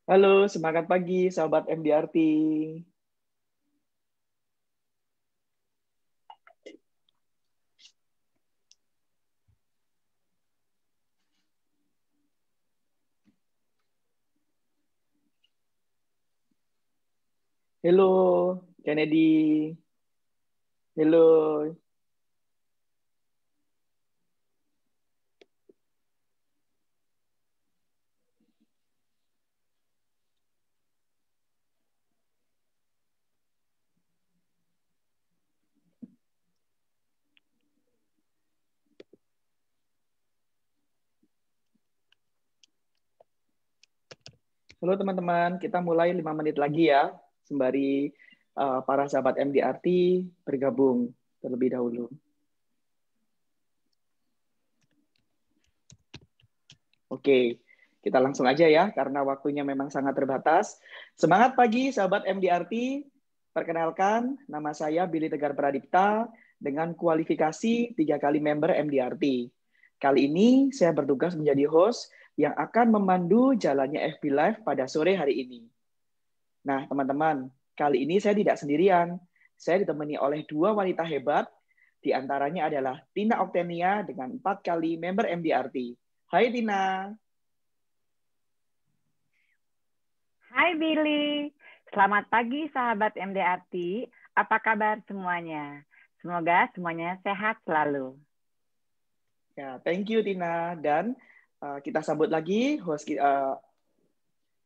Halo, semangat pagi, sahabat MDRT. Halo, Kennedy. Halo. Halo teman-teman, kita mulai 5 menit lagi ya, sembari para sahabat MDRT bergabung terlebih dahulu. Oke, kita langsung aja ya, karena waktunya memang sangat terbatas. Semangat pagi, sahabat MDRT. Perkenalkan, nama saya Billy Tegar Pradipta dengan kualifikasi 3 kali member MDRT. Kali ini saya bertugas menjadi host yang akan memandu jalannya FB Live pada sore hari ini. Nah, teman-teman, kali ini saya tidak sendirian. Saya ditemani oleh 2 wanita hebat, di antaranya adalah Tina Oktenia dengan 4 kali member MDRT. Hai Tina. Hai Billy, selamat pagi sahabat MDRT. Apa kabar semuanya? Semoga semuanya sehat selalu. Ya, thank you Tina. Dan kita sambut lagi host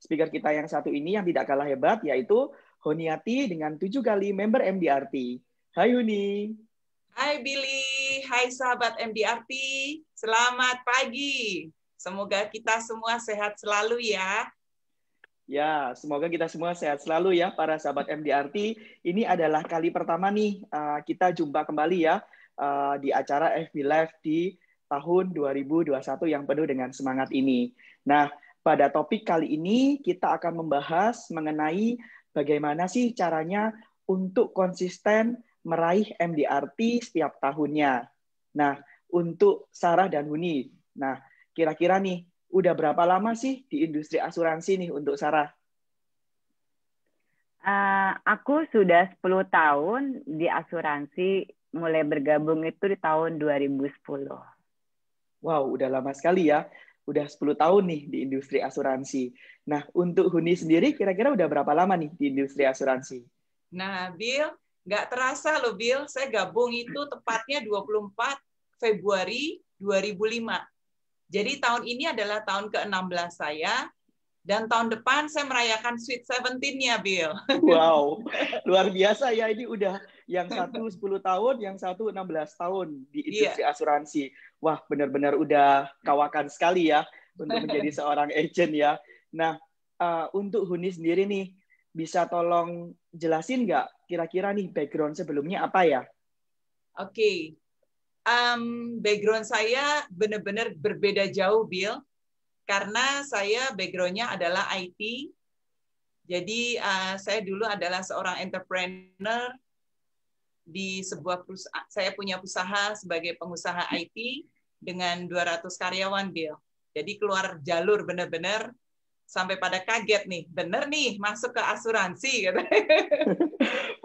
speaker kita yang satu ini yang tidak kalah hebat, yaitu Honiati dengan 7 kali member MDRT. Hai Huni. Hai Billy, hai sahabat MDRT, selamat pagi. Semoga kita semua sehat selalu ya. Ya, semoga kita semua sehat selalu ya para sahabat MDRT. Ini adalah kali pertama nih kita jumpa kembali ya di acara FB Live di tahun 2021 yang penuh dengan semangat ini. Nah, pada topik kali ini kita akan membahas mengenai bagaimana sih caranya untuk konsisten meraih MDRT setiap tahunnya. Nah, untuk Sarah dan Huni. Nah, kira-kira nih udah berapa lama sih di industri asuransi nih untuk Sarah? Aku sudah 10 tahun di asuransi, mulai bergabung itu di tahun 2010. Wow, udah lama sekali ya. Udah 10 tahun nih di industri asuransi. Nah, untuk Huni sendiri kira-kira udah berapa lama nih di industri asuransi? Nah, Bill, nggak terasa loh Bill, saya gabung itu tepatnya 24 Februari 2005. Jadi tahun ini adalah tahun ke-16 saya, dan tahun depan saya merayakan Sweet 17-nya, Bill. Wow, luar biasa ya. Ini udah yang satu 10 tahun, yang satu 16 tahun di industri asuransi. Wah, benar-benar udah kawakan sekali ya untuk menjadi seorang agent ya. Nah, untuk Huni sendiri nih, bisa tolong jelasin nggak kira-kira nih background sebelumnya apa ya? Oke. Background saya benar-benar berbeda jauh, Bill. Karena saya background-nya adalah IT. Jadi saya dulu adalah seorang entrepreneur di sebuah perusahaan. Saya punya usaha sebagai pengusaha IT dengan 200 karyawan, Bill. Jadi keluar jalur benar-benar sampai pada kaget nih, bener nih masuk ke asuransi. Gitu.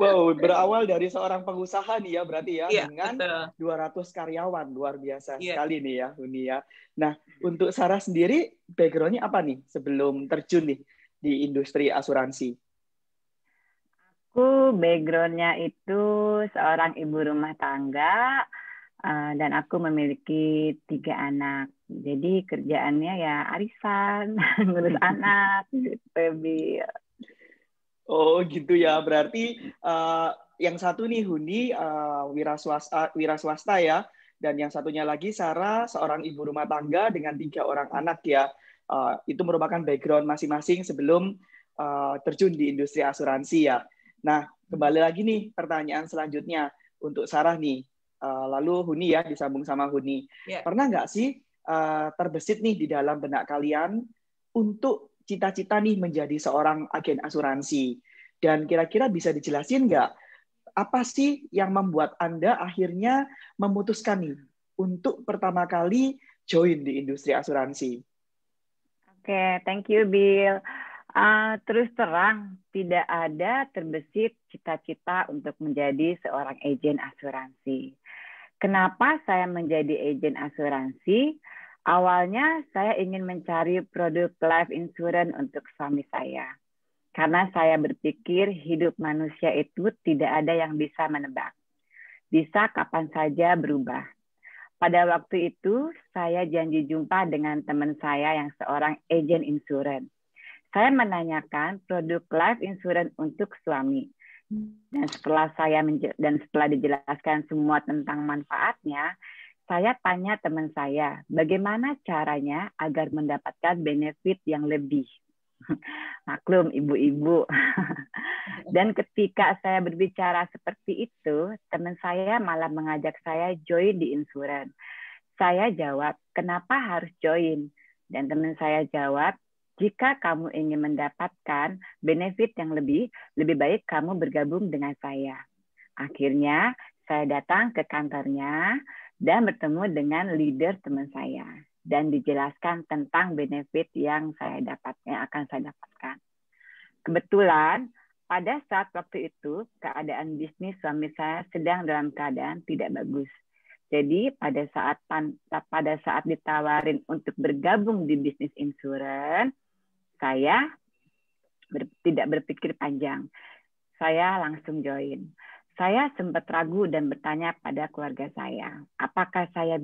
Wow, berawal dari seorang pengusaha nih ya berarti ya, Iya, dengan betul. 200 karyawan. Luar biasa Iya. sekali nih ya, Huni ya. Nah, untuk Sarah sendiri background-nya apa nih sebelum terjun nih di industri asuransi? Aku background-nya itu seorang ibu rumah tangga, dan aku memiliki 3 anak. Jadi kerjaannya ya arisan, ngurus anak, gitu, Bill. Oh gitu ya, berarti yang satu nih Huni wira swasta ya, dan yang satunya lagi Sarah seorang ibu rumah tangga dengan 3 orang anak ya. Itu merupakan background masing-masing sebelum terjun di industri asuransi ya. Nah, kembali lagi nih pertanyaan selanjutnya untuk Sarah nih. Lalu Huni ya, disambung sama Huni. Pernah nggak sih terbesit nih di dalam benak kalian untuk cita-cita nih menjadi seorang agen asuransi? Dan kira-kira bisa dijelasin nggak apa sih yang membuat Anda akhirnya memutuskan nih untuk pertama kali join di industri asuransi? Oke, thank you, Bill. Terus terang, tidak ada terbesit cita-cita untuk menjadi seorang agen asuransi. Kenapa saya menjadi agen asuransi? Awalnya saya ingin mencari produk life insurance untuk suami saya. Karena saya berpikir hidup manusia itu tidak ada yang bisa menebak. Bisa kapan saja berubah. Pada waktu itu, saya janji jumpa dengan teman saya yang seorang agen insurance. Saya menanyakan produk life insurance untuk suami. Dan setelah dijelaskan semua tentang manfaatnya, saya tanya teman saya, bagaimana caranya agar mendapatkan benefit yang lebih. Maklum ibu-ibu. Dan ketika saya berbicara seperti itu, teman saya malah mengajak saya join di insurance. Saya jawab, kenapa harus join? Dan teman saya jawab, jika kamu ingin mendapatkan benefit yang lebih baik kamu bergabung dengan saya. Akhirnya, saya datang ke kantornya dan bertemu dengan leader teman saya dan dijelaskan tentang benefit yang akan saya dapatkan. Kebetulan, pada saat waktu itu, keadaan bisnis suami saya sedang dalam keadaan tidak bagus. Jadi pada saat ditawarin untuk bergabung di bisnis insurance, saya tidak berpikir panjang. Saya langsung join. Saya sempat ragu dan bertanya pada keluarga saya, apakah saya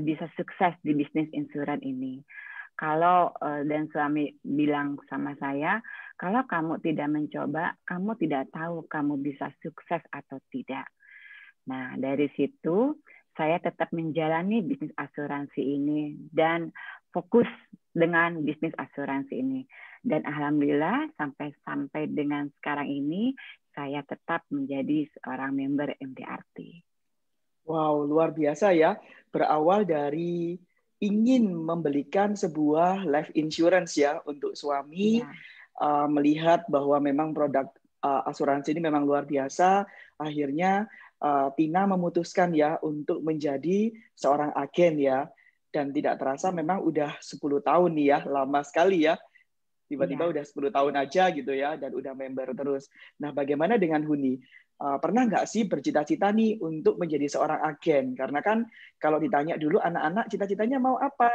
bisa sukses di bisnis insurance ini. Dan suami bilang sama saya, kalau kamu tidak mencoba, kamu tidak tahu kamu bisa sukses atau tidak. Nah, dari situ saya tetap menjalani bisnis asuransi ini dan fokus dengan bisnis asuransi ini. Dan alhamdulillah sampai dengan sekarang ini saya tetap menjadi seorang member MDRT. Wow, luar biasa ya. Berawal dari ingin membelikan sebuah life insurance ya untuk suami, melihat bahwa memang produk asuransi ini memang luar biasa. Akhirnya Tina memutuskan ya untuk menjadi seorang agen ya, dan tidak terasa memang udah 10 tahun nih ya, lama sekali ya, tiba-tiba udah 10 tahun aja gitu ya, dan udah member terus. Nah, bagaimana dengan Huni? Pernah nggak sih bercita-cita nih untuk menjadi seorang agen? Karena kan kalau ditanya dulu anak-anak cita-citanya mau apa?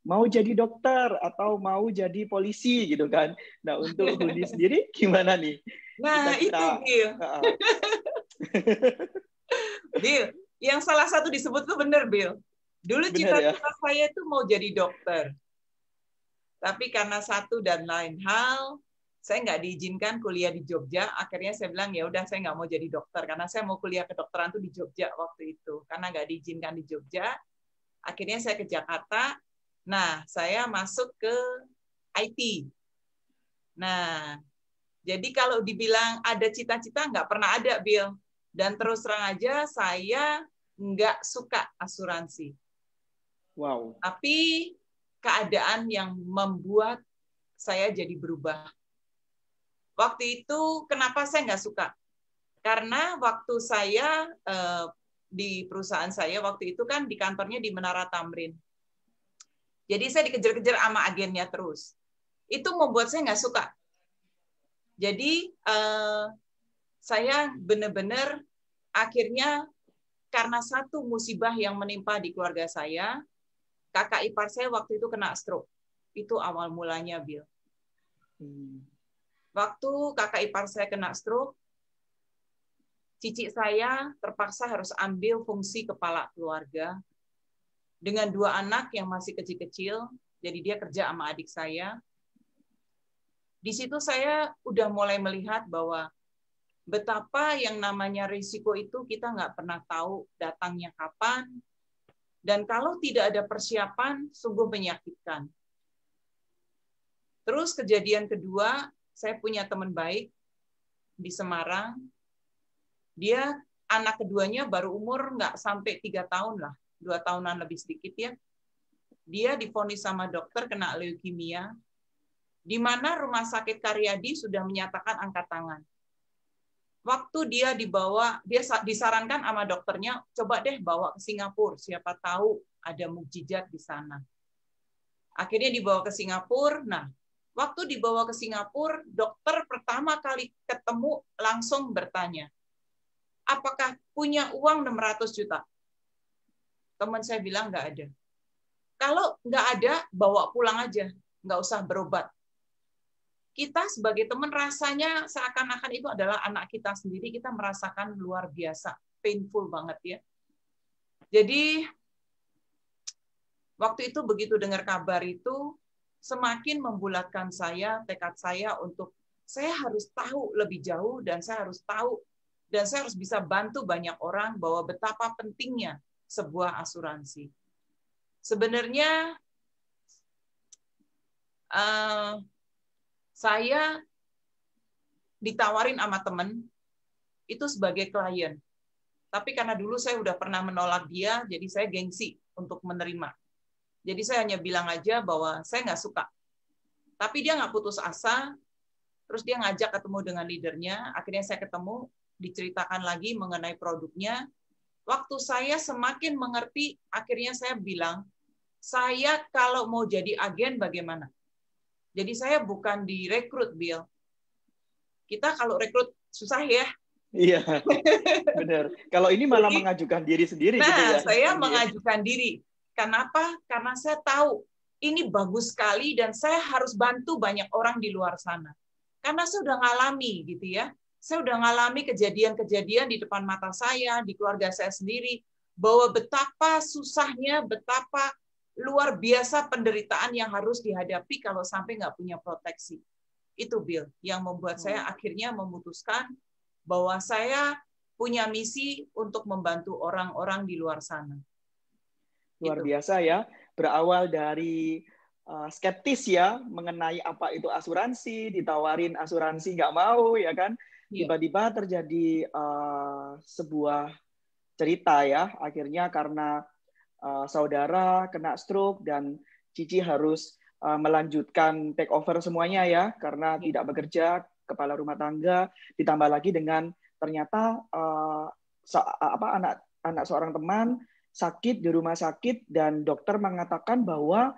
Mau jadi dokter atau mau jadi polisi gitu kan? Nah, untuk Huni sendiri gimana nih? Nah, itu Bill. Bill, yang salah satu disebut itu benar, Bill. Dulu cita-cita saya itu mau jadi dokter. Tapi karena satu dan lain hal, saya nggak diizinkan kuliah di Jogja. Akhirnya saya bilang, ya udah saya nggak mau jadi dokter. Karena saya mau kuliah kedokteran tuh di Jogja waktu itu. Karena nggak diizinkan di Jogja. Akhirnya saya ke Jakarta. Nah, saya masuk ke IT. Nah, jadi kalau dibilang ada cita-cita, nggak pernah ada, Bill. Dan terus terang aja, saya nggak suka asuransi. Wow. Tapi keadaan yang membuat saya jadi berubah. Waktu itu, kenapa saya nggak suka? Karena waktu saya di perusahaan saya, waktu itu kan di kantornya di Menara Tamrin. Jadi saya dikejar-kejar sama agennya terus. Itu membuat saya nggak suka. Jadi saya benar-benar akhirnya karena satu musibah yang menimpa di keluarga saya, kakak ipar saya waktu itu kena stroke. Itu awal mulanya, Bill. Waktu kakak ipar saya kena stroke, cici saya terpaksa harus ambil fungsi kepala keluarga dengan 2 anak yang masih kecil-kecil, jadi dia kerja sama adik saya. Di situ saya udah mulai melihat bahwa betapa yang namanya risiko itu kita nggak pernah tahu datangnya kapan, dan kalau tidak ada persiapan, sungguh menyakitkan. Terus kejadian kedua, saya punya teman baik di Semarang. Dia anak keduanya baru umur nggak sampai 3 tahun lah, 2 tahunan lebih sedikit ya. Dia divonis sama dokter kena leukemia, di mana Rumah Sakit Karyadi sudah menyatakan angkat tangan. Waktu dia dibawa, dia disarankan sama dokternya, coba deh bawa ke Singapura, siapa tahu ada mukjizat di sana. Akhirnya dibawa ke Singapura. Nah, waktu dibawa ke Singapura, dokter pertama kali ketemu langsung bertanya, apakah punya uang 600 juta? Teman saya bilang nggak ada. Kalau nggak ada, bawa pulang aja, nggak usah berobat. Kita sebagai teman rasanya seakan-akan itu adalah anak kita sendiri, kita merasakan luar biasa, painful banget ya. Jadi waktu itu begitu dengar kabar itu, semakin membulatkan saya, tekad saya untuk saya harus tahu lebih jauh dan saya harus tahu dan saya harus bisa bantu banyak orang bahwa betapa pentingnya sebuah asuransi. Sebenarnya saya ditawarin sama teman itu sebagai klien. Tapi karena dulu saya udah pernah menolak dia, jadi saya gengsi untuk menerima. Jadi saya hanya bilang aja bahwa saya nggak suka. Tapi dia nggak putus asa, terus dia ngajak ketemu dengan leadernya, akhirnya saya ketemu, diceritakan lagi mengenai produknya. Waktu saya semakin mengerti, akhirnya saya bilang, saya kalau mau jadi agen bagaimana? Jadi saya bukan direkrut, Bill. Kita kalau rekrut susah ya. Iya, benar. Kalau ini malah mengajukan diri sendiri. Nah, gitu ya, saya mengajukan diri. Kenapa? Karena saya tahu ini bagus sekali dan saya harus bantu banyak orang di luar sana. Karena saya sudah ngalami gitu ya. Saya sudah ngalami kejadian-kejadian di depan mata saya, di keluarga saya sendiri, bahwa betapa susahnya, betapa luar biasa penderitaan yang harus dihadapi kalau sampai nggak punya proteksi. Itu, Bill, yang membuat saya akhirnya memutuskan bahwa saya punya misi untuk membantu orang-orang di luar sana. Luar biasa ya, berawal dari skeptis ya mengenai apa itu asuransi, ditawarin asuransi nggak mau ya kan, tiba-tiba terjadi sebuah cerita ya, akhirnya karena saudara kena stroke dan Cici harus melanjutkan take over semuanya ya, karena tidak bekerja, kepala rumah tangga, ditambah lagi dengan ternyata anak seorang teman sakit di rumah sakit dan dokter mengatakan bahwa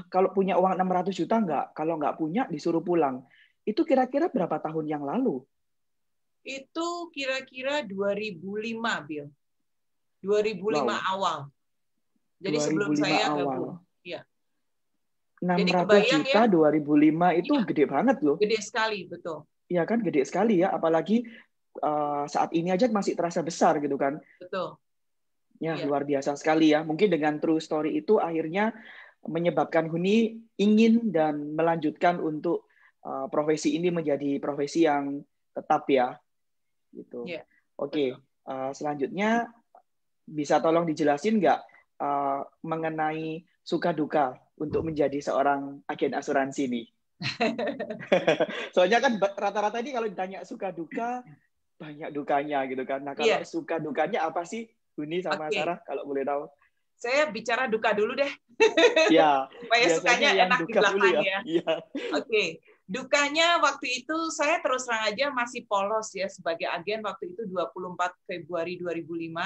kalau punya uang 600 juta enggak, kalau enggak punya disuruh pulang. Itu kira-kira berapa tahun yang lalu? Itu kira-kira 2005, Bill. 2005 awal. Jadi 2005 sebelum saya gabung. Ya. 600 juta ya, 2005 itu gede banget loh. Gede sekali, betul. Iya kan, gede sekali ya. Apalagi saat ini aja masih terasa besar gitu kan. Betul. Ya, luar biasa sekali ya. Mungkin dengan true story itu akhirnya menyebabkan Huni ingin dan melanjutkan untuk profesi ini menjadi profesi yang tetap ya. Gitu. Oke, selanjutnya bisa tolong dijelasin nggak mengenai suka duka untuk menjadi seorang agen asuransi nih? Soalnya kan rata-rata ini kalau ditanya suka duka, banyak dukanya gitu kan. Nah, kalau suka dukanya apa sih, Huni sama Sarah, kalau boleh tahu? Saya bicara duka dulu deh. Ya, supaya sukanya enak di belakang ya. Oke. Dukanya waktu itu saya terus terang aja masih polos ya sebagai agen waktu itu 24 Februari 2005.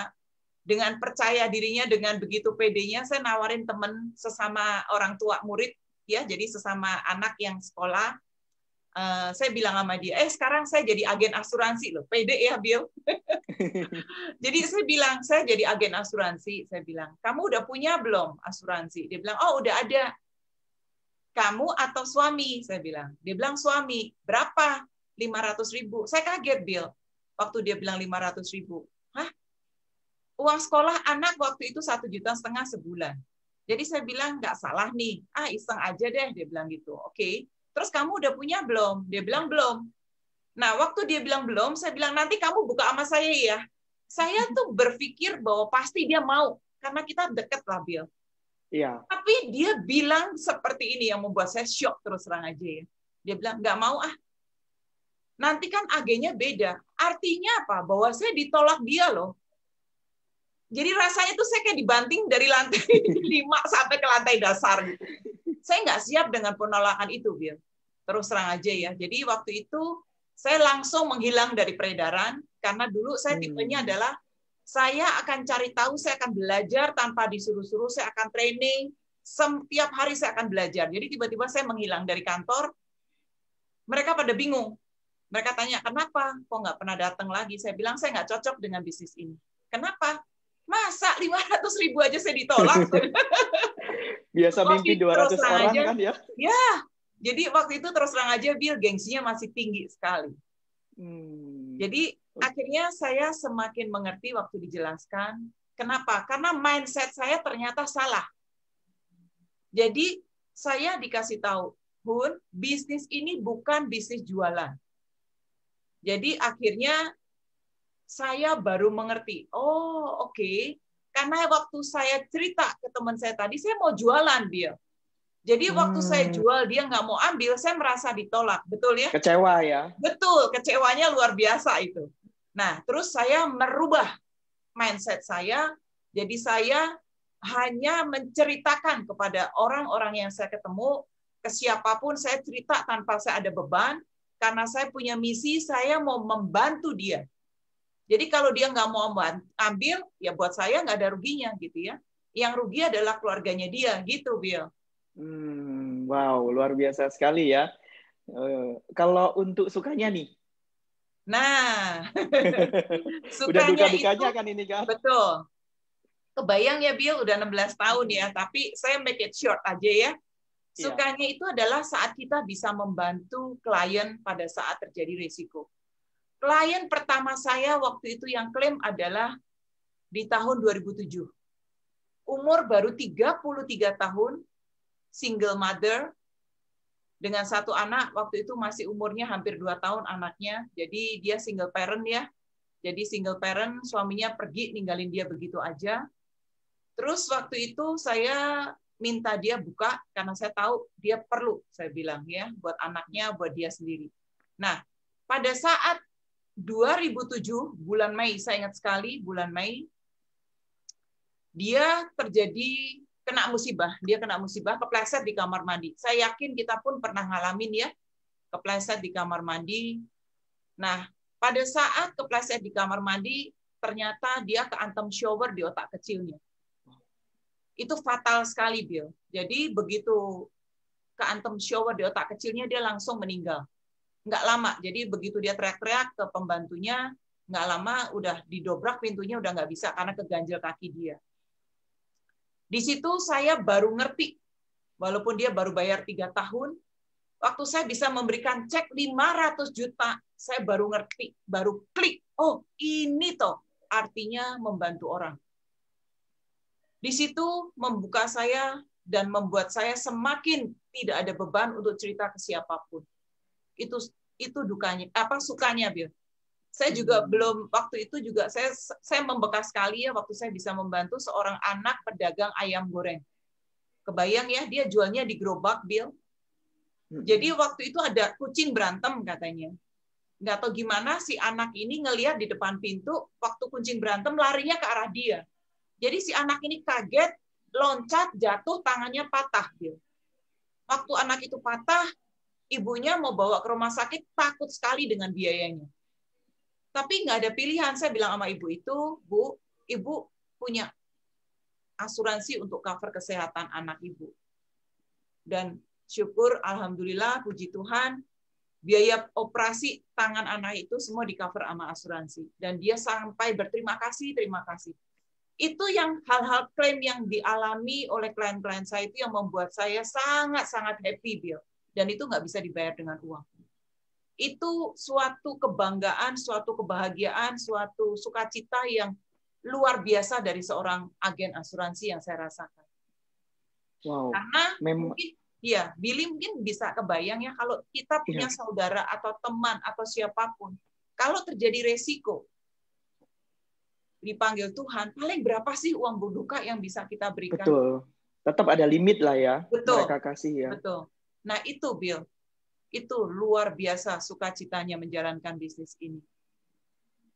Dengan percaya dirinya, dengan begitu pedenya, saya nawarin teman sesama orang tua murid, ya, jadi sesama anak yang sekolah. Saya bilang sama dia, sekarang saya jadi agen asuransi loh, pede ya Bill. Jadi saya bilang, saya jadi agen asuransi. Saya bilang, kamu udah punya belum asuransi? Dia bilang, oh udah ada. Kamu atau suami? Saya bilang. Dia bilang suami. Berapa? 500.000. Saya kaget Bill, waktu dia bilang 500.000. Hah? Uang sekolah anak waktu itu 1,5 juta sebulan. Jadi saya bilang nggak salah nih, iseng aja deh, dia bilang gitu. Oke, terus kamu udah punya belum? Dia bilang belum. Nah, waktu dia bilang belum, saya bilang nanti kamu buka sama saya ya. Saya tuh berpikir bahwa pasti dia mau, karena kita deket lah, Bill. Iya. Tapi dia bilang seperti ini yang membuat saya shock terus terang aja ya. Dia bilang nggak mau Nanti kan agennya beda. Artinya apa? Bahwa saya ditolak dia loh. Jadi rasanya tuh saya kayak dibanting dari lantai 5 sampai ke lantai dasar gitu. Saya nggak siap dengan penolakan itu, Bill. Terus terang aja ya. Jadi waktu itu saya langsung menghilang dari peredaran karena dulu saya tipenya adalah saya akan cari tahu, saya akan belajar tanpa disuruh-suruh, saya akan training, setiap hari saya akan belajar. Jadi tiba-tiba saya menghilang dari kantor, mereka pada bingung. Mereka tanya, kenapa? Kok nggak pernah datang lagi? Saya bilang, saya nggak cocok dengan bisnis ini. Kenapa? Masa 500.000 aja saya ditolak? Biasa mimpi 200 orang aja, kan ya? Ya, jadi waktu itu terus terang aja Bill, gengsinya masih tinggi sekali. Jadi akhirnya saya semakin mengerti waktu dijelaskan. Kenapa? Karena mindset saya ternyata salah. Jadi saya dikasih tahu, Hun, bisnis ini bukan bisnis jualan. Jadi akhirnya saya baru mengerti. Oh, oke. Karena waktu saya cerita ke teman saya tadi, saya mau jualan dia. Jadi waktu saya jual, dia nggak mau ambil, saya merasa ditolak. Betul ya? Kecewa ya? Betul, kecewanya luar biasa itu. Nah, terus saya merubah mindset saya. Jadi saya hanya menceritakan kepada orang-orang yang saya ketemu, ke siapapun saya cerita tanpa saya ada beban, karena saya punya misi, saya mau membantu dia. Jadi kalau dia nggak mau ambil, ya buat saya nggak ada ruginya gitu ya. Yang rugi adalah keluarganya dia, gitu Bill. Wow, luar biasa sekali ya. Kalau untuk sukanya nih? Nah, udah duka-dukanya kan ini kan? Betul. Kebayang ya Bill, udah 16 tahun ya, tapi saya make it short aja ya. Sukanya itu adalah saat kita bisa membantu klien pada saat terjadi risiko. Klien pertama saya waktu itu yang klaim adalah di tahun 2007. Umur baru 33 tahun, single mother, dengan satu anak, waktu itu masih umurnya hampir 2 tahun anaknya, jadi dia single parent ya. Jadi single parent, suaminya pergi, ninggalin dia begitu aja. Terus waktu itu saya minta dia buka, karena saya tahu dia perlu, saya bilang ya, buat anaknya, buat dia sendiri. Nah, pada saat 2007, bulan Mei, saya ingat sekali, bulan Mei, dia kena musibah. Dia kena musibah, kepleset di kamar mandi. Saya yakin kita pun pernah ngalamin ya, kepleset di kamar mandi. Nah, pada saat kepleset di kamar mandi, ternyata dia keantem shower di otak kecilnya. Itu fatal sekali, Bill. Jadi begitu keantem shower di otak kecilnya, dia langsung meninggal. Nggak lama, jadi begitu dia teriak-teriak ke pembantunya, nggak lama udah didobrak pintunya, udah nggak bisa karena keganjel kaki dia. Di situ saya baru ngerti, walaupun dia baru bayar 3 tahun, waktu saya bisa memberikan cek 500 juta, saya baru ngerti, baru klik, oh ini toh artinya membantu orang. Di situ membuka saya dan membuat saya semakin tidak ada beban untuk cerita ke siapapun. Itu dukanya, sukanya, Bill. Saya juga belum, waktu itu juga saya membekas sekali ya, waktu saya bisa membantu seorang anak pedagang ayam goreng. Kebayang ya, dia jualnya di gerobak, Bill. Jadi waktu itu ada kucing berantem katanya. Nggak tahu gimana si anak ini ngelihat di depan pintu, waktu kucing berantem larinya ke arah dia. Jadi si anak ini kaget, loncat, jatuh, tangannya patah. Waktu anak itu patah, ibunya mau bawa ke rumah sakit, takut sekali dengan biayanya. Tapi nggak ada pilihan. Saya bilang sama ibu itu, Bu, ibu punya asuransi untuk cover kesehatan anak ibu. Dan syukur, alhamdulillah, puji Tuhan, biaya operasi tangan anak itu semua di cover sama asuransi. Dan dia sampai berterima kasih, terima kasih. Itu yang hal-hal klaim yang dialami oleh klien-klien saya itu yang membuat saya sangat-sangat happy, Bill. Dan itu nggak bisa dibayar dengan uang. Itu suatu kebanggaan, suatu kebahagiaan, suatu sukacita yang luar biasa dari seorang agen asuransi yang saya rasakan. Wow. Karena mungkin, ya, Billy mungkin bisa kebayang ya, kalau kita punya saudara atau teman atau siapapun, kalau terjadi resiko, dipanggil Tuhan, paling berapa sih uang berduka yang bisa kita berikan? Betul. Tetap ada limit lah ya. Betul. Mereka kasih ya. Betul. Nah itu, Bill. Itu luar biasa sukacitanya menjalankan bisnis ini.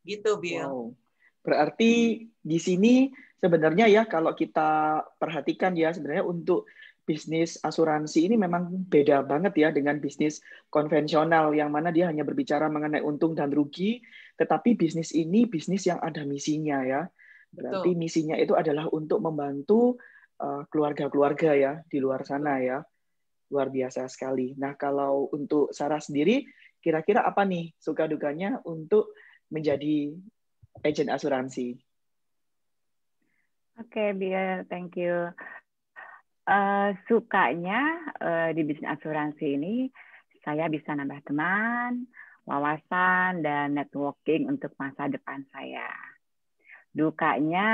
Gitu, Bill. Wow. Berarti di sini sebenarnya ya, kalau kita perhatikan ya, sebenarnya untuk bisnis asuransi ini memang beda banget ya dengan bisnis konvensional yang mana dia hanya berbicara mengenai untung dan rugi, tetapi bisnis ini bisnis yang ada misinya ya. Berarti misinya itu adalah untuk membantu keluarga-keluarga ya di luar sana ya. Luar biasa sekali. Nah, kalau untuk Sarah sendiri, kira-kira apa nih suka dukanya untuk menjadi agen asuransi? Oke, Bill, thank you. Sukanya di bisnis asuransi ini, saya bisa nambah teman, wawasan, dan networking untuk masa depan saya. Dukanya,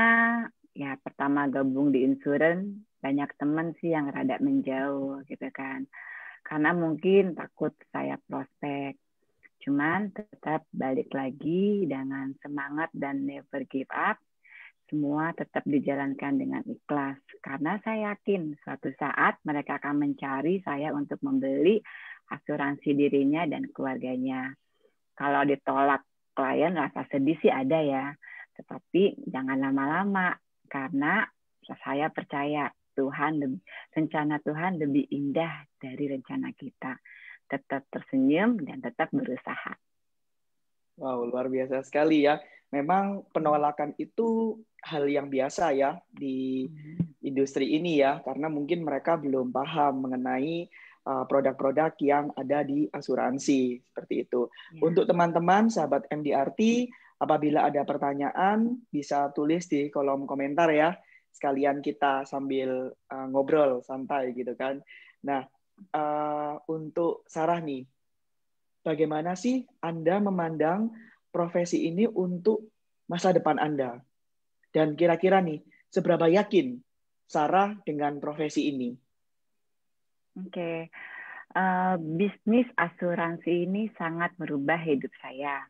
ya pertama gabung di insurance, banyak teman sih yang rada menjauh gitu kan. Karena mungkin takut saya prospek. Cuman tetap balik lagi dengan semangat dan never give up. Semua tetap dijalankan dengan ikhlas. Karena saya yakin suatu saat mereka akan mencari saya untuk membeli asuransi dirinya dan keluarganya. Kalau ditolak klien, rasa sedih sih ada ya. Tetapi jangan lama-lama. Karena saya percaya rencana Tuhan lebih indah dari rencana kita. Tetap tersenyum dan tetap berusaha. Wow, luar biasa sekali ya. Memang penolakan itu hal yang biasa ya di industri ini ya, karena mungkin mereka belum paham mengenai produk-produk yang ada di asuransi seperti itu. Ya. Untuk teman-teman sahabat MDRT, apabila ada pertanyaan bisa tulis di kolom komentar ya. Sekalian kita sambil ngobrol santai gitu kan. Nah, untuk Sarah nih, bagaimana sih Anda memandang profesi ini untuk masa depan Anda? Dan kira-kira nih, seberapa yakin Sarah dengan profesi ini? Oke. Bisnis asuransi ini sangat merubah hidup saya.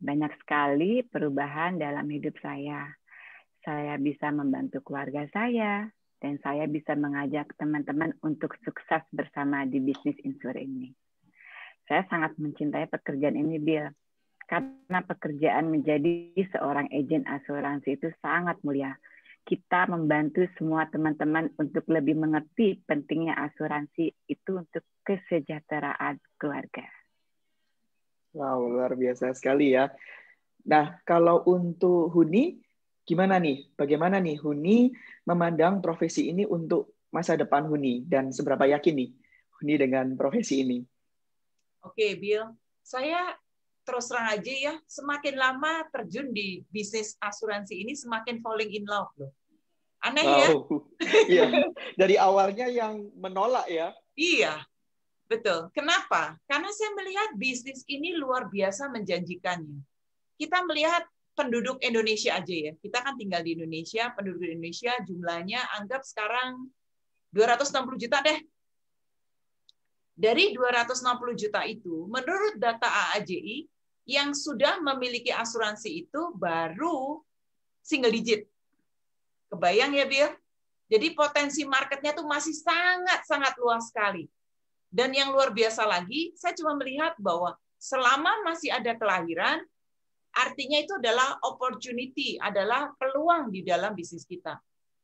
Banyak sekali perubahan dalam hidup saya. Saya bisa membantu keluarga saya, dan saya bisa mengajak teman-teman untuk sukses bersama di bisnis insurance ini. Saya sangat mencintai pekerjaan ini, Bill. Karena pekerjaan menjadi seorang agen asuransi itu sangat mulia. Kita membantu semua teman-teman untuk lebih mengerti pentingnya asuransi itu untuk kesejahteraan keluarga. Wow, luar biasa sekali ya. Nah, kalau untuk Huni, gimana nih? Bagaimana nih Huni memandang profesi ini untuk masa depan Huni? Dan seberapa yakin nih Huni dengan profesi ini? Oke, Bill. Saya terus terang aja ya, semakin lama terjun di bisnis asuransi ini, semakin falling in love loh. Aneh ya? Iya. Dari awalnya yang menolak ya? Iya, betul. Kenapa? Karena saya melihat bisnis ini luar biasa menjanjikannya. Kita melihat penduduk Indonesia aja ya. Kita kan tinggal di Indonesia, penduduk Indonesia jumlahnya anggap sekarang 260 juta deh. Dari 260 juta itu, menurut data AAJI, yang sudah memiliki asuransi itu baru single digit. Kebayang ya, Bill? Jadi potensi marketnya tuh masih sangat-sangat luas sekali. Dan yang luar biasa lagi, saya cuma melihat bahwa selama masih ada kelahiran, artinya itu adalah opportunity, adalah peluang di dalam bisnis kita.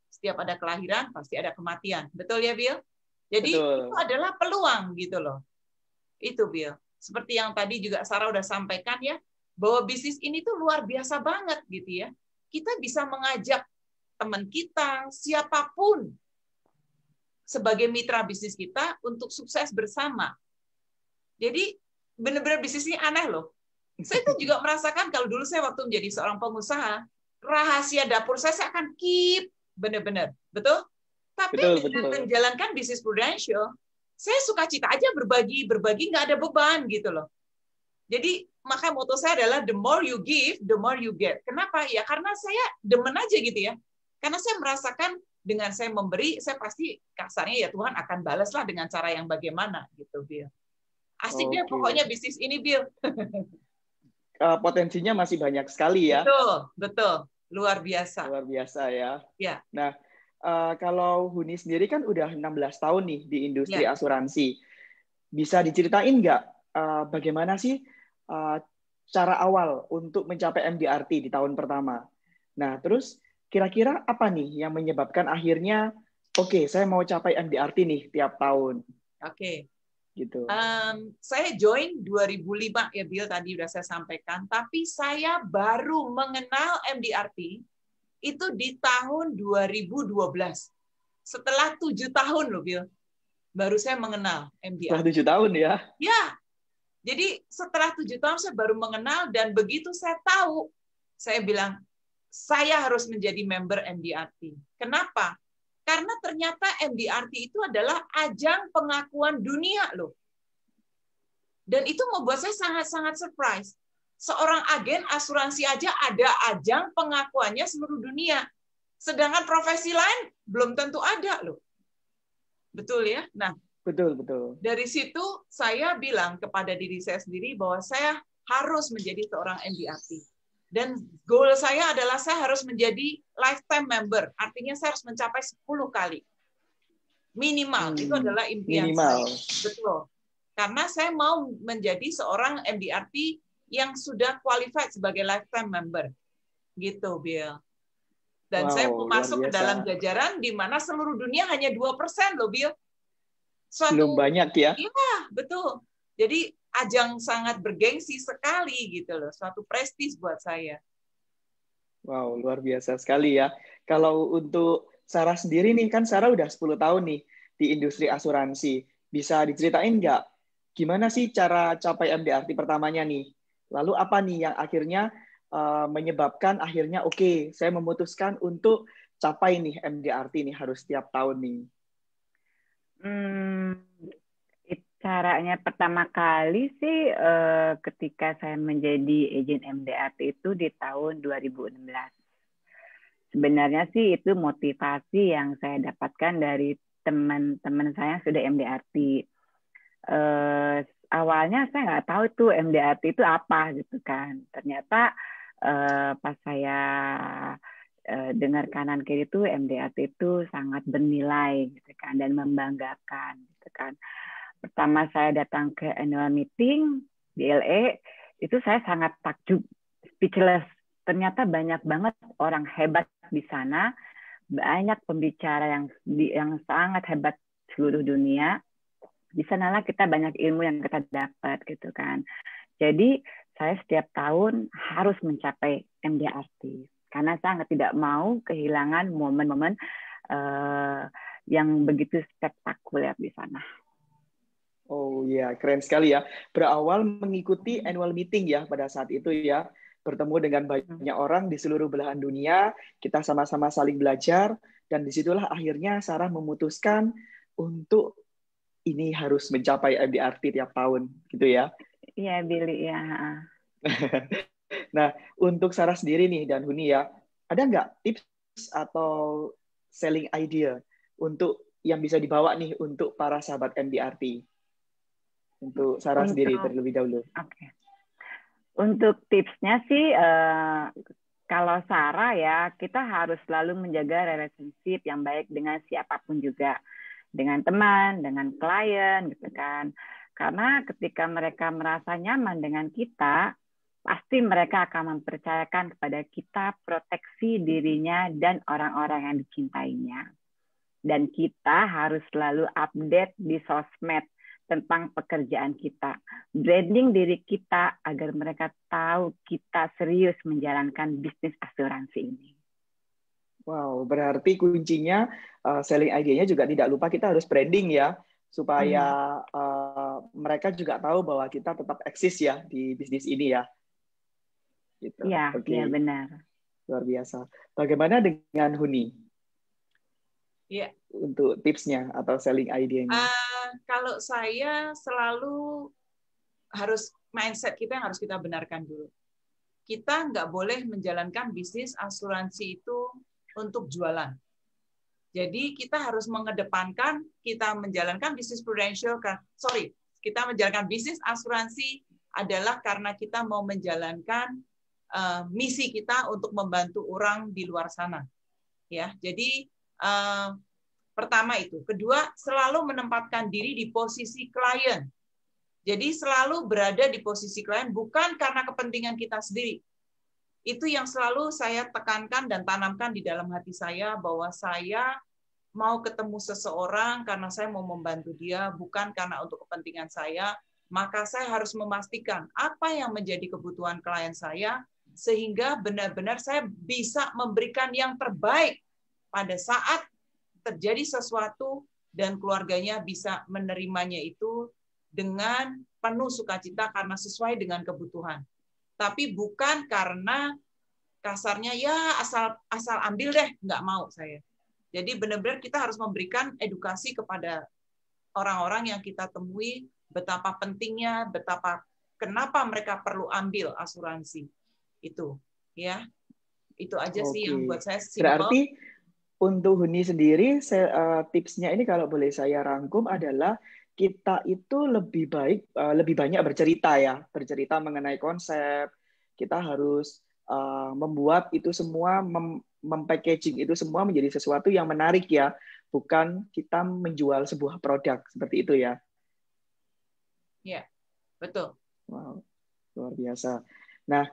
Setiap ada kelahiran, pasti ada kematian. Betul ya, Bill? Jadi betul. Itu adalah peluang gitu loh. Itu, Bill. Seperti yang tadi juga Sarah udah sampaikan ya, bahwa bisnis ini tuh luar biasa banget gitu ya. Kita bisa mengajak teman kita, siapapun, sebagai mitra bisnis kita untuk sukses bersama. Jadi benar-benar bisnis ini aneh loh. Saya tuh juga merasakan kalau dulu saya waktu menjadi seorang pengusaha, rahasia dapur saya akan keep benar-benar, betul? Tapi dengan menjalankan bisnis Prudential, saya suka cita aja berbagi nggak ada beban gitu loh. Jadi maka moto saya adalah the more you give, the more you get. Kenapa? Ya karena saya demen aja gitu ya. Karena saya merasakan dengan saya memberi, saya pasti kasarnya ya Tuhan akan balaslah dengan cara yang bagaimana gitu, Bill. Asik deh pokoknya bisnis ini, Bill. Potensinya masih banyak sekali ya. Betul. Luar biasa. Luar biasa ya. Ya. Nah, kalau Huni sendiri kan udah 16 tahun nih di industri asuransi. Bisa diceritain nggak bagaimana sih cara awal untuk mencapai MDRT di tahun pertama? Nah, terus kira-kira apa nih yang menyebabkan akhirnya, oke, saya mau capai MDRT nih tiap tahun? Oke. Gitu. Saya join 2005 ya, Bill, tadi udah saya sampaikan. Tapi saya baru mengenal MDRT itu di tahun 2012. setelah 7 tahun loh, Bill, baru saya mengenal Setelah MDRT. 7 tahun ya. Ya, jadi setelah 7 tahun saya baru mengenal, dan begitu saya tahu, saya bilang, saya harus menjadi member MDRT. Kenapa? Karena ternyata MDRT itu adalah ajang pengakuan dunia loh. Dan itu membuat saya sangat-sangat surprise. Seorang agen asuransi aja ada ajang pengakuannya seluruh dunia. Sedangkan profesi lain belum tentu ada loh. Betul ya? Nah, Betul. dari situ saya bilang kepada diri saya sendiri bahwa saya harus menjadi seorang MDRT. Dan goal saya adalah saya harus menjadi lifetime member. Artinya saya harus mencapai 10 kali. Minimal. Itu adalah impian saya. Betul. Karena saya mau menjadi seorang MDRT yang sudah qualified sebagai lifetime member. Gitu, Bill. Dan saya mau masuk ke dalam jajaran di mana seluruh dunia hanya 2% loh, Bill. Belum banyak ya? Iya, betul. Jadi ajang sangat bergengsi sekali gitu loh, suatu prestis buat saya. Wow, luar biasa sekali ya. Kalau untuk Sarah sendiri nih, kan Sarah udah 10 tahun nih di industri asuransi. Bisa diceritain nggak gimana sih cara capai MDRT pertamanya nih? Lalu apa nih yang akhirnya menyebabkan akhirnya oke, saya memutuskan untuk capai nih MDRT nih harus setiap tahun nih. Caranya pertama kali sih ketika saya menjadi agen MDRT itu di tahun 2016. Sebenarnya sih itu motivasi yang saya dapatkan dari teman-teman saya yang sudah MDRT. Awalnya saya nggak tahu tuh MDRT itu apa gitu kan. Ternyata pas saya dengar kanan kiri itu MDRT itu sangat bernilai gitu kan, dan membanggakan gitu kan. Pertama saya datang ke annual meeting di LA, itu saya sangat takjub, speechless. Ternyata banyak banget orang hebat di sana, banyak pembicara yang sangat hebat seluruh dunia. Di sanalah kita banyak ilmu yang kita dapat gitu kan. Jadi saya setiap tahun harus mencapai MDRT karena saya tidak mau kehilangan momen-momen yang begitu spektakuler di sana. Oh iya, keren sekali ya. Berawal mengikuti annual meeting ya pada saat itu ya. Bertemu dengan banyak orang di seluruh belahan dunia, kita sama-sama saling belajar, dan disitulah akhirnya Sarah memutuskan untuk ini harus mencapai MDRT tiap tahun, gitu ya. Iya, Billy, ya. Nah, untuk Sarah sendiri nih dan Huni ya, ada nggak tips atau selling idea untuk yang bisa dibawa nih untuk para sahabat MDRT? Untuk Sarah sendiri terlebih dahulu. Oke. Untuk tipsnya sih, kalau Sarah ya, kita harus selalu menjaga relationship yang baik dengan siapapun juga. Dengan teman, dengan klien, gitu kan. Karena ketika mereka merasa nyaman dengan kita, pasti mereka akan mempercayakan kepada kita proteksi dirinya dan orang-orang yang dicintainya. Dan kita harus selalu update di sosmed tentang pekerjaan kita, branding diri kita agar mereka tahu kita serius menjalankan bisnis asuransi ini. Wow, berarti kuncinya selling idea-nya juga tidak lupa kita harus branding ya, supaya mereka juga tahu bahwa kita tetap eksis ya di bisnis ini ya. Gitu. Ya, ya benar. Luar biasa. Bagaimana dengan Huni? Ya. Untuk tipsnya atau selling idea-nya? Kalau saya selalu harus mindset kita yang harus kita benarkan dulu. Kita nggak boleh menjalankan bisnis asuransi itu untuk jualan. Jadi kita harus mengedepankan kita menjalankan bisnis prudential. Kita menjalankan bisnis asuransi adalah karena kita mau menjalankan misi kita untuk membantu orang di luar sana. Ya, jadi pertama itu. Kedua, selalu menempatkan diri di posisi klien. Jadi selalu berada di posisi klien bukan karena kepentingan kita sendiri. Itu yang selalu saya tekankan dan tanamkan di dalam hati saya bahwa saya mau ketemu seseorang karena saya mau membantu dia, bukan karena untuk kepentingan saya. Maka saya harus memastikan apa yang menjadi kebutuhan klien saya sehingga benar-benar saya bisa memberikan yang terbaik pada saat terjadi sesuatu dan keluarganya bisa menerimanya itu dengan penuh sukacita karena sesuai dengan kebutuhan. Tapi bukan karena kasarnya ya asal ambil deh, nggak mau saya. Jadi benar-benar kita harus memberikan edukasi kepada orang-orang yang kita temui betapa pentingnya, kenapa mereka perlu ambil asuransi itu, ya. Itu aja sih yang buat saya simple. Berarti untuk Huni sendiri, tipsnya ini kalau boleh saya rangkum adalah kita itu lebih banyak bercerita ya, bercerita mengenai konsep. Kita harus membuat itu semua, mempackaging itu semua menjadi sesuatu yang menarik ya, bukan kita menjual sebuah produk seperti itu ya. Ya, betul. Wow, luar biasa. Nah,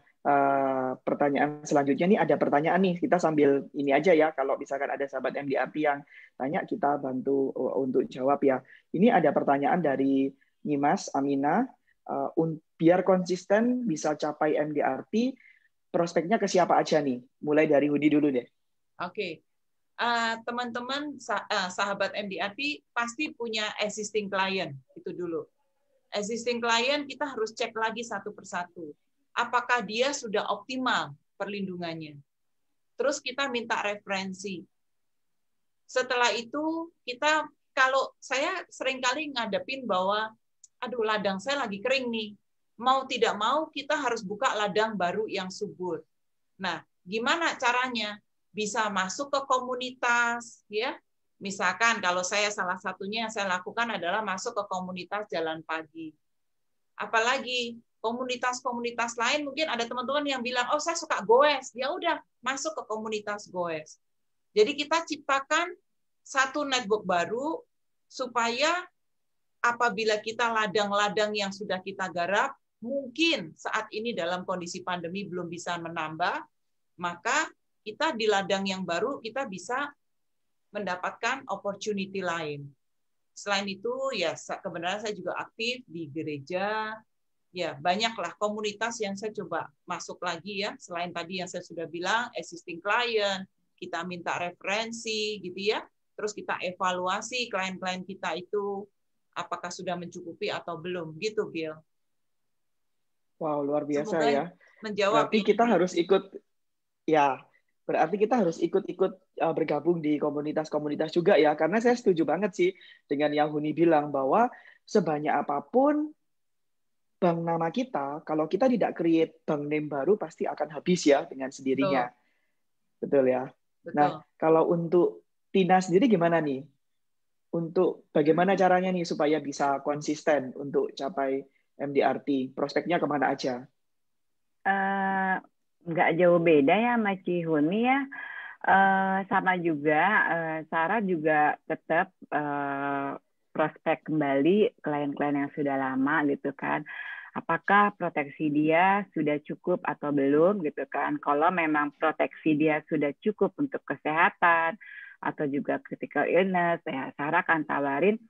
pertanyaan selanjutnya nih, ada pertanyaan nih, kita sambil ini aja ya, kalau misalkan ada sahabat MDRT yang tanya, kita bantu untuk jawab ya. Ini ada pertanyaan dari Nyimas Amina, biar konsisten bisa capai MDRT, prospeknya ke siapa aja nih? Mulai dari Hudi dulu deh. Oke. Teman-teman sahabat MDRT pasti punya existing client, itu dulu. Existing client kita harus cek lagi satu persatu. Apakah dia sudah optimal perlindungannya? Terus kita minta referensi. Setelah itu kita, kalau saya seringkali ngadepin bahwa, aduh ladang saya lagi kering nih. Mau tidak mau kita harus buka ladang baru yang subur. Nah, gimana caranya? Bisa masuk ke komunitas, ya. Misalkan kalau saya salah satunya yang saya lakukan adalah masuk ke komunitas jalan pagi. Apalagi komunitas-komunitas lain mungkin ada teman-teman yang bilang, oh saya suka goes, ya udah masuk ke komunitas goes. Jadi kita ciptakan satu network baru supaya apabila kita ladang-ladang yang sudah kita garap, mungkin saat ini dalam kondisi pandemi belum bisa menambah, maka kita di ladang yang baru kita bisa mendapatkan opportunity lain. Selain itu, ya kebenaran saya juga aktif di gereja. Ya, banyaklah komunitas yang saya coba masuk lagi ya. Selain tadi yang saya sudah bilang, existing client, kita minta referensi gitu ya. Terus kita evaluasi klien-klien kita itu apakah sudah mencukupi atau belum gitu, Bill. Wow, luar biasa Semoga ya. Menjawab. Berarti kita harus ikut ya. Berarti kita harus ikut-ikut bergabung di komunitas-komunitas juga ya, karena saya setuju banget sih dengan yang Huni bilang bahwa sebanyak apapun bank nama kita, kalau kita tidak create bank name baru pasti akan habis ya dengan sendirinya. Betul ya. Betul. Nah, kalau untuk Tina sendiri gimana nih? Untuk bagaimana caranya nih supaya bisa konsisten untuk capai MDRT? Prospeknya kemana aja? Nggak jauh beda ya sama Cihuni ya. Sama juga, Sarah juga tetap prospek kembali klien-klien yang sudah lama gitu kan. Apakah proteksi dia sudah cukup atau belum gitu kan. Kalau memang proteksi dia sudah cukup untuk kesehatan atau juga critical illness, ya Sarah akan tawarin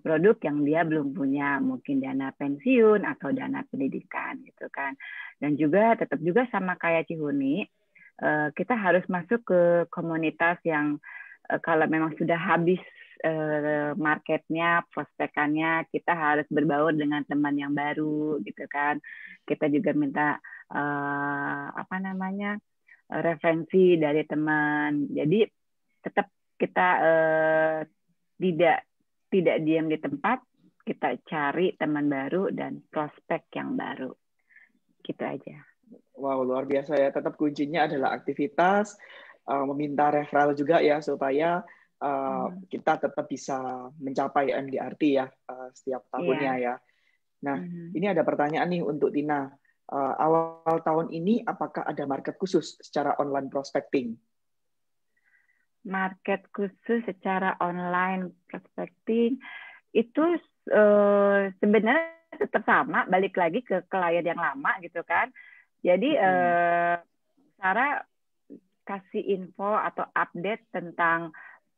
produk yang dia belum punya, mungkin dana pensiun atau dana pendidikan gitu kan. Dan juga tetap juga sama kayak Cihuni, kita harus masuk ke komunitas yang kalau memang sudah habis marketnya, prospekannya, kita harus berbaur dengan teman yang baru gitu kan. Kita juga minta referensi dari teman. Jadi tetap kita tidak diam di tempat, kita cari teman baru dan prospek yang baru. Gitu aja. Wow, luar biasa ya. Tetap kuncinya adalah aktivitas, meminta referral juga ya, supaya kita tetap bisa mencapai MDRT ya setiap tahunnya ya. Nah, ini ada pertanyaan nih untuk Tina. Awal tahun ini apakah ada market khusus secara online prospecting? Market khusus secara online prospecting itu sebenarnya tetap sama, balik lagi ke klien yang lama gitu kan. Jadi Sarah kasih info atau update tentang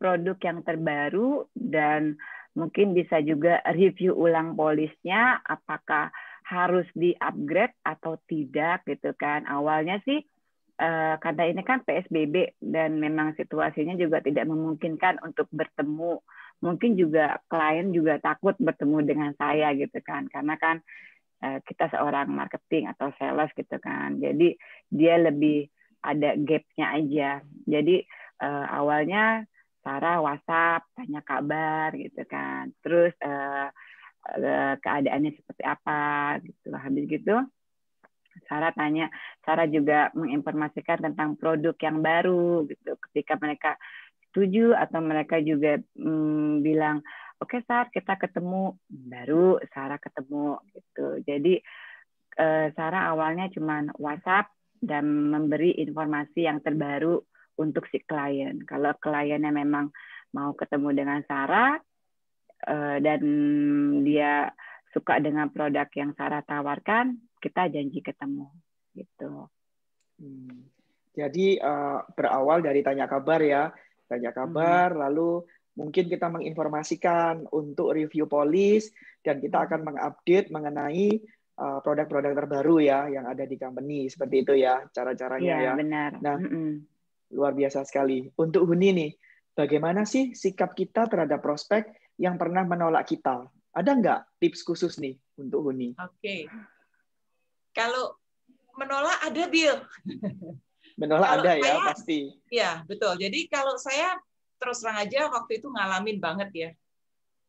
produk yang terbaru dan mungkin bisa juga review ulang polisnya, apakah harus di-upgrade atau tidak gitu kan. Awalnya sih karena ini kan PSBB dan memang situasinya juga tidak memungkinkan untuk bertemu. Mungkin juga klien juga takut bertemu dengan saya gitu kan, karena kan kita seorang marketing atau sales gitu kan. Jadi dia lebih ada gap-nya aja. Jadi awalnya Sarah WhatsApp, tanya kabar gitu kan. Terus keadaannya seperti apa gitu. Habis gitu Sarah juga menginformasikan tentang produk yang baru gitu. Ketika mereka setuju atau mereka juga bilang, oke Sarah kita ketemu, baru Sarah ketemu gitu. Jadi Sarah awalnya cuma WhatsApp dan memberi informasi yang terbaru untuk si klien. Kalau kliennya memang mau ketemu dengan Sarah dan dia suka dengan produk yang Sarah tawarkan, kita janji ketemu gitu. Jadi berawal dari tanya kabar ya, tanya kabar, lalu mungkin kita menginformasikan untuk review polis dan kita akan mengupdate mengenai produk-produk terbaru ya yang ada di company, seperti itu ya cara-caranya ya. Benar. Nah, luar biasa sekali. Untuk Huni nih, bagaimana sih sikap kita terhadap prospek yang pernah menolak kita? Ada nggak tips khusus nih untuk Huni? Oke. Kalau menolak ada, Bill. Menolak kalau ada ya, pasti. Ya, betul. Jadi kalau saya terus terang aja waktu itu ngalamin banget ya.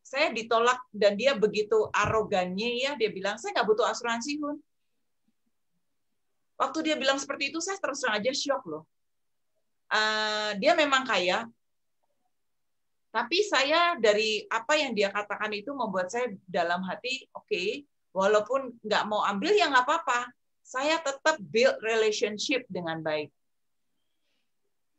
Saya ditolak dan dia begitu arogannya ya, dia bilang, saya nggak butuh asuransi, Hun. Waktu dia bilang seperti itu, saya terus terang aja syok loh. Dia memang kaya, tapi saya dari apa yang dia katakan itu membuat saya dalam hati, oke, walaupun nggak mau ambil ya nggak apa-apa, saya tetap build relationship dengan baik.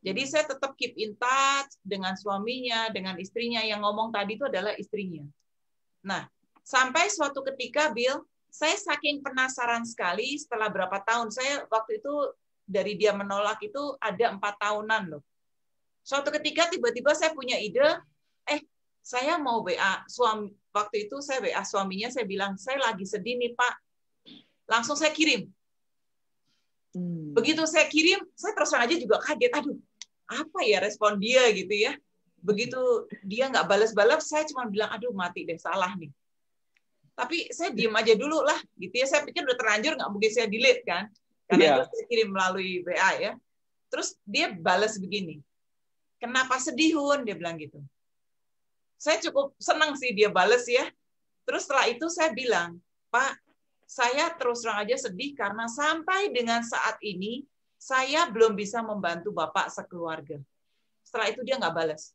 Jadi saya tetap keep in touch dengan suaminya, dengan istrinya. Yang ngomong tadi itu adalah istrinya. Nah, sampai suatu ketika, Bill, saya saking penasaran sekali setelah berapa tahun. Saya waktu itu dari dia menolak itu ada 4 tahunan loh. Suatu ketika tiba-tiba saya punya ide, saya mau WA suami. Waktu itu saya WA suaminya, saya bilang, saya lagi sedih nih Pak. Langsung saya kirim. Begitu saya kirim, saya terus terang aja juga kaget. Aduh, apa ya respon dia gitu ya. Begitu dia nggak balas-balas, saya cuma bilang, aduh mati deh, salah nih. Tapi saya diem aja dulu lah, gitu ya. Saya pikir udah terlanjur, nggak mungkin saya delete kan. Karena itu saya kirim melalui WA ya. Terus dia balas begini, kenapa sedih Hun? Dia bilang gitu. Saya cukup senang sih dia balas ya. Terus setelah itu saya bilang, Pak, saya terus terang aja sedih karena sampai dengan saat ini, saya belum bisa membantu Bapak sekeluarga. Setelah itu dia nggak balas.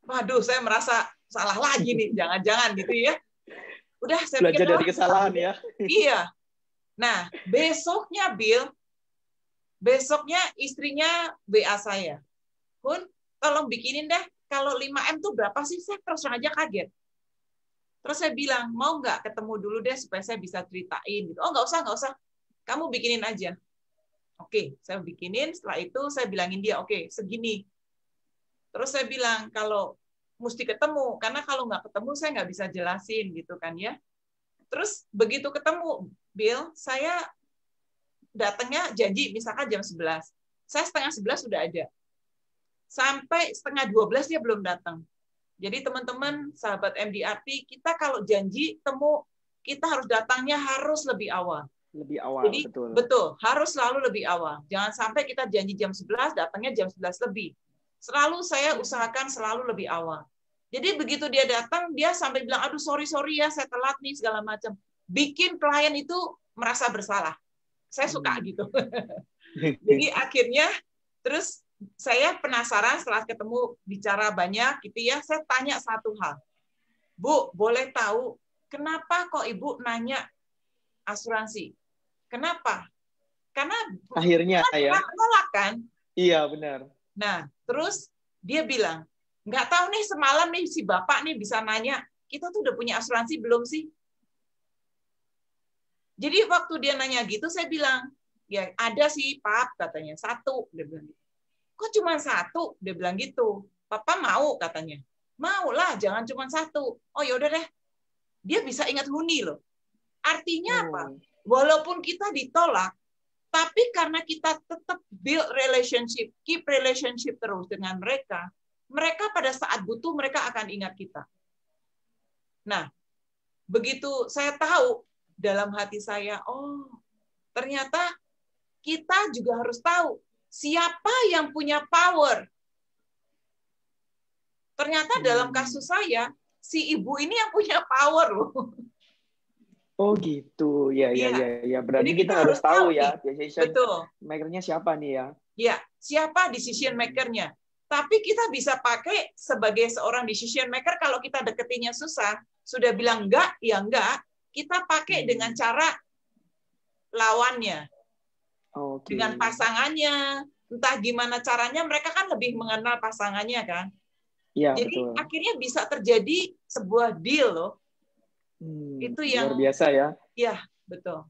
Waduh, saya merasa salah lagi nih, jangan-jangan gitu ya. Udah, saya belajar dari kesalahan ya. Iya. Nah, besoknya Bill, besoknya istrinya WA saya. Hun, tolong bikinin deh, kalau 5M tuh berapa sih? Saya terus terang aja kaget. Terus saya bilang, mau nggak ketemu dulu deh supaya saya bisa ceritain gitu. Oh, nggak usah. Kamu bikinin aja. Oke, saya bikinin. Setelah itu saya bilangin dia, oke, segini. Terus saya bilang, kalau mesti ketemu, karena kalau nggak ketemu saya nggak bisa jelasin gitu kan ya. Terus begitu ketemu, Bill, saya datangnya janji misalkan jam 11. Saya setengah 11 sudah ada. Sampai setengah 12 dia belum datang. Jadi teman-teman, sahabat MDRT, kita kalau janji temu, kita harus datangnya harus lebih awal. Lebih awal, jadi, betul, harus selalu lebih awal. Jangan sampai kita janji jam 11, datangnya jam 11 lebih. Selalu saya usahakan selalu lebih awal. Jadi begitu dia datang, dia sampai bilang, aduh sorry ya, saya telat nih, segala macam. Bikin klien itu merasa bersalah. Saya suka gitu. Jadi akhirnya, terus saya penasaran setelah ketemu bicara banyak gitu ya, saya tanya satu hal. Bu, boleh tahu kenapa kok Ibu nanya asuransi? Kenapa? Karena akhirnya ya. Nolak kan? Iya, benar. Nah, terus dia bilang, nggak tahu nih semalam nih si Bapak nih bisa nanya, kita tuh udah punya asuransi belum sih? Jadi waktu dia nanya gitu, saya bilang, ya ada sih Pak, katanya, 1. Dia bilang gitu. Kok cuma 1? Dia bilang gitu. Papa mau katanya. Mau lah, jangan cuma 1. Oh yaudah deh. Dia bisa ingat huni loh. Artinya apa? Walaupun kita ditolak, Tapi karena kita tetap build relationship, keep relationship terus dengan mereka, mereka pada saat butuh mereka akan ingat kita. Nah, begitu saya tahu dalam hati saya, oh ternyata kita juga harus tahu siapa yang punya power. Ternyata dalam kasus saya, si ibu ini yang punya power loh. Oh gitu, ya. Berarti Jadi kita harus tahu ya, decision betul. maker-nya siapa nih ya? Ya, siapa decision maker-nya. Tapi kita bisa pakai sebagai seorang decision maker kalau kita deketinnya susah, sudah bilang enggak, ya enggak, kita pakai dengan cara lawannya. Okay. Dengan pasangannya, entah gimana caranya, mereka kan lebih mengenal pasangannya kan. Ya, jadi betul. akhirnya bisa terjadi sebuah deal loh. Itu yang luar biasa ya. Ya, betul.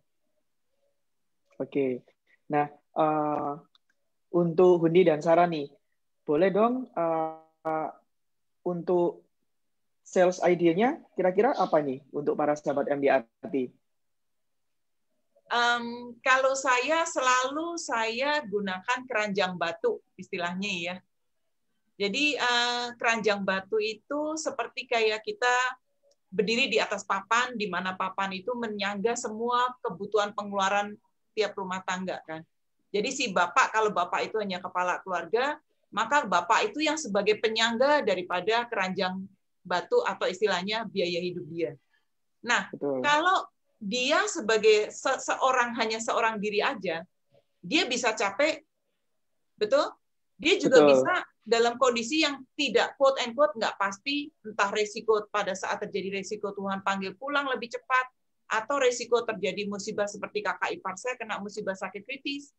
Oke. Nah, untuk Hundi dan Sarah nih, boleh dong untuk sales idea-nya kira-kira apa nih untuk para sahabat MDRT? Kalau saya selalu gunakan keranjang batu istilahnya ya. Jadi keranjang batu itu seperti kayak kita berdiri di atas papan, di mana papan itu menyangga semua kebutuhan pengeluaran tiap rumah tangga kan. Jadi si bapak, kalau bapak itu hanya kepala keluarga, maka bapak itu yang sebagai penyangga daripada keranjang batu atau istilahnya biaya hidup dia. Nah, betul. Kalau dia sebagai hanya seorang diri aja, dia bisa capek, betul? Dia juga bisa dalam kondisi yang tidak quote and quote nggak pasti, entah resiko pada saat terjadi resiko Tuhan panggil pulang lebih cepat, atau resiko terjadi musibah seperti kakak ipar saya kena musibah sakit kritis,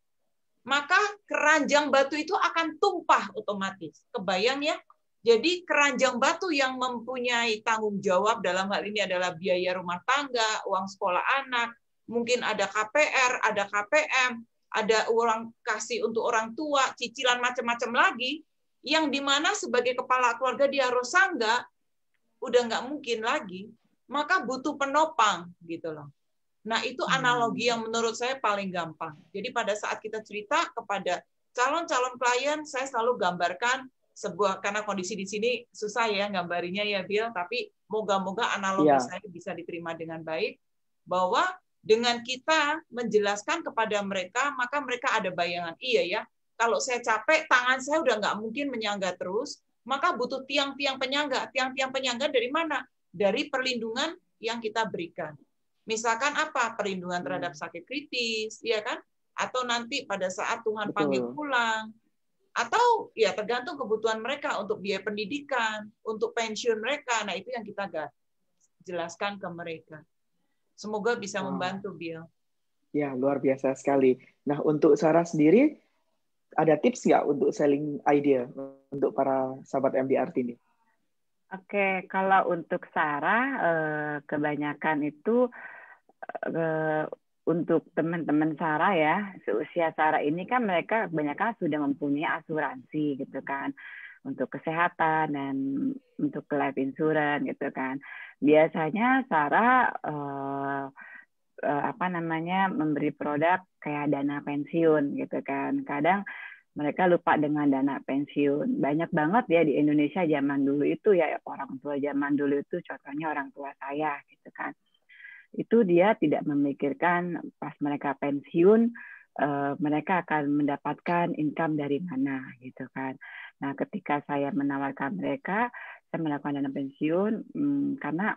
maka keranjang batu itu akan tumpah otomatis. Kebayang ya? Jadi keranjang batu yang mempunyai tanggung jawab dalam hal ini adalah biaya rumah tangga, uang sekolah anak, mungkin ada KPR, ada KPM, ada uang kasih untuk orang tua, cicilan macam-macam lagi, yang dimana sebagai kepala keluarga dia harus sangga, udah nggak mungkin lagi, maka butuh penopang gitu loh. Nah itu analogi yang menurut saya paling gampang. Jadi pada saat kita cerita kepada calon-calon klien, saya selalu gambarkan sebuah, karena kondisi di sini susah ya gambarinya ya Bill, tapi moga-moga analogi saya bisa diterima dengan baik, bahwa dengan kita menjelaskan kepada mereka, maka mereka ada bayangan, iya ya, kalau saya capek, tangan saya udah nggak mungkin menyangga terus, maka butuh tiang-tiang penyangga. Tiang-tiang penyangga dari mana? Dari perlindungan yang kita berikan. Misalkan apa? Perlindungan terhadap sakit kritis, ya kan? Atau nanti pada saat Tuhan panggil pulang, atau ya tergantung kebutuhan mereka untuk biaya pendidikan, untuk pensiun mereka. Nah itu yang kita jelaskan ke mereka. Semoga bisa membantu, Bill. Ya, luar biasa sekali. Nah, untuk Sarah sendiri, ada tips nggak untuk selling idea untuk para sahabat MDRT ini? Oke, kalau untuk Sarah, kebanyakan itu untuk teman-teman Sarah ya, seusia Sarah ini kan mereka kebanyakan sudah mempunyai asuransi gitu kan, untuk kesehatan dan untuk life insurance gitu kan. Biasanya Sarah memberi produk kayak dana pensiun gitu kan. Kadang mereka lupa dengan dana pensiun. Banyak banget ya di Indonesia zaman dulu itu ya, orang tua zaman dulu itu, contohnya orang tua saya gitu kan. Itu dia tidak memikirkan pas mereka pensiun, mereka akan mendapatkan income dari mana gitu kan. Nah, ketika saya menawarkan mereka, saya melakukan dana pensiun, karena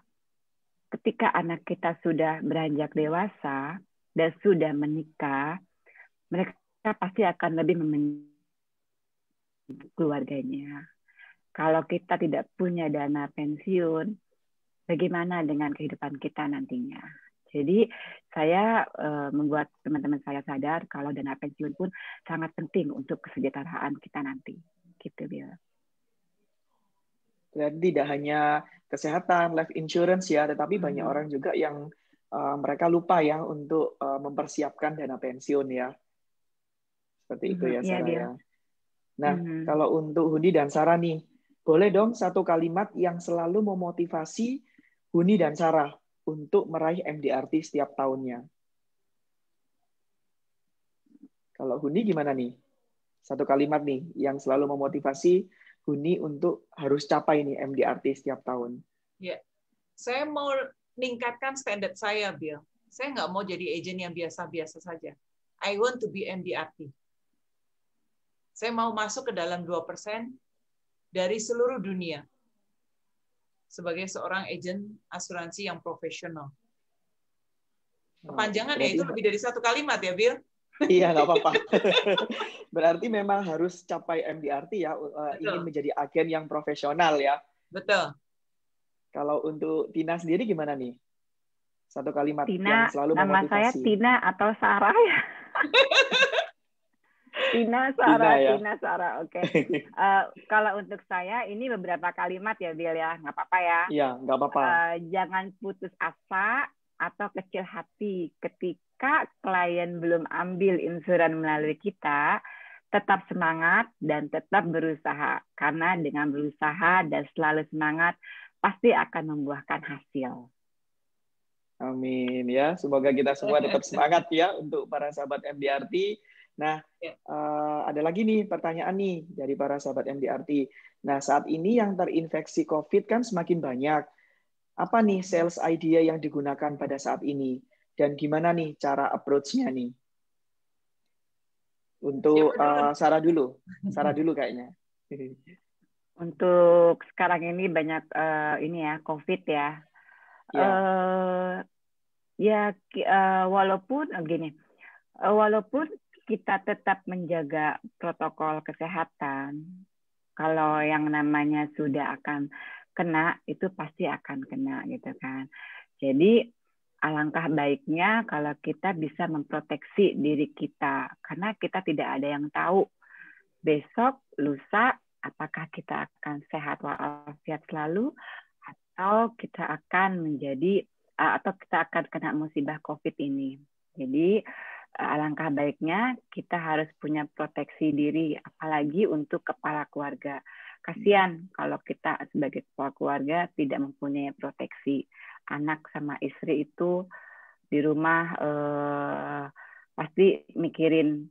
ketika anak kita sudah beranjak dewasa dan sudah menikah, mereka pasti akan lebih mementingkan keluarganya. Kalau kita tidak punya dana pensiun, bagaimana dengan kehidupan kita nantinya? Jadi saya membuat teman-teman saya sadar kalau dana pensiun pun sangat penting untuk kesejahteraan kita nanti. Gitu, Bill. Jadi tidak hanya kesehatan, life insurance ya, tetapi banyak orang juga yang mereka lupa ya untuk mempersiapkan dana pensiun ya. Seperti itu ya, Sarah ya. Nah, kalau untuk Huni dan Sarah nih, boleh dong satu kalimat yang selalu memotivasi Huni dan Sarah untuk meraih MDRT setiap tahunnya. Kalau Huni gimana nih? Satu kalimat nih yang selalu memotivasi Huni untuk harus capai nih MDRT setiap tahun. Ya, saya mau meningkatkan standar saya, Bill. Saya nggak mau jadi agent yang biasa-biasa saja. I want to be MDRT. Saya mau masuk ke dalam 2% dari seluruh dunia sebagai seorang agent asuransi yang profesional. Kepanjangan ya, itu lebih dari satu kalimat ya, Bill? Iya, nggak apa-apa. Berarti memang harus capai MDRT ya, ingin menjadi agen yang profesional ya. Betul. Kalau untuk Tina sendiri gimana nih? Satu kalimat Tina, yang selalu nama memotivasi. saya Tina atau Sarah ya? Tina Sarah, oke. Kalau untuk saya, ini beberapa kalimat ya, Bill ya, nggak apa-apa ya. Iya, nggak apa-apa. Jangan putus asa atau kecil hati ketika klien belum ambil insuran melalui kita. Tetap semangat dan tetap berusaha, karena dengan berusaha dan selalu semangat pasti akan membuahkan hasil. Amin ya, semoga kita semua tetap semangat ya untuk para sahabat MDRT. Nah, ada lagi nih pertanyaan nih dari para sahabat MDRT. Nah, saat ini yang terinfeksi COVID kan semakin banyak. Apa nih sales idea yang digunakan pada saat ini? Dan gimana nih cara approach-nya nih? Untuk Sarah dulu kayaknya. Untuk sekarang ini banyak ini ya, COVID ya. Walaupun kita tetap menjaga protokol kesehatan, kalau yang namanya sudah akan kena, itu pasti akan kena gitu kan. Jadi alangkah baiknya kalau kita bisa memproteksi diri kita, karena kita tidak ada yang tahu besok, lusa, apakah kita akan sehat walafiat selalu, atau kita akan kena musibah COVID ini. Jadi alangkah baiknya kita harus punya proteksi diri, apalagi untuk kepala keluarga. Kasihan kalau kita sebagai kepala keluarga tidak mempunyai proteksi. Anak sama istri itu di rumah pasti mikirin